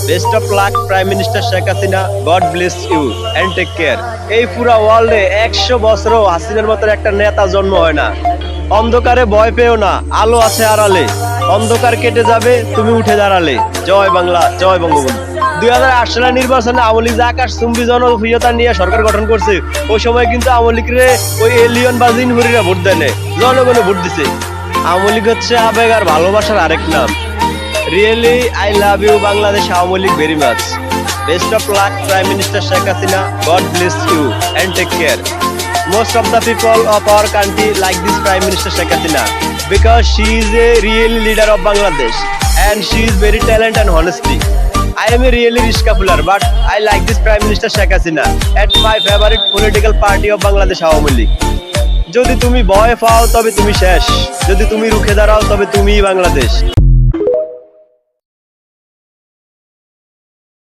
Best of luck prime minister Sheikh Hasina, God bless you and take care. এই পুরা ওয়ার্ল্ডে 100 বছরও হাসিনার মতো একটা নেতা জন্ম হয় না। অন্ধকারে ভয় পেও না, আলো আছে আড়ালে। অন্ধকার কেটে যাবে, তুমি উঠে দাঁড়ালে। জয় বাংলা, জয় বঙ্গবন্ধু। 2008 সালের নির্বাচনে আওয়ামী লীগ যে আকাশ চুম্বী জনপ্রিয়তা নিয়ে সরকার গঠন করছে, ওই সময় কিন্তু আওয়ামী লীগরে ওই এলিয়ন বা জিনহুরিরা ভোট দেয় না, জনগণে ভোট দিছে। আওয়ামী লীগ হচ্ছে আবেগ আর ভালোবাসার আরেক নাম। Really I love you Bangladesh Awami League very much. Best of luck prime minister Sheikh Hasina, God bless you and take care. Most of the people of our country like this Prime Minister Sheikh Hasina because she is a real leader of Bangladesh and she is very talented and honesty. I am a really Rishka puller, but I like this Prime Minister Sheikh Hasina at my favorite political party of Bangladesh Awami League. যদি তুমি ভয় পাও তবে তুমি শেষ, যদি তুমি রুখে দাঁড়াও তবে তুমিই বাংলাদেশ।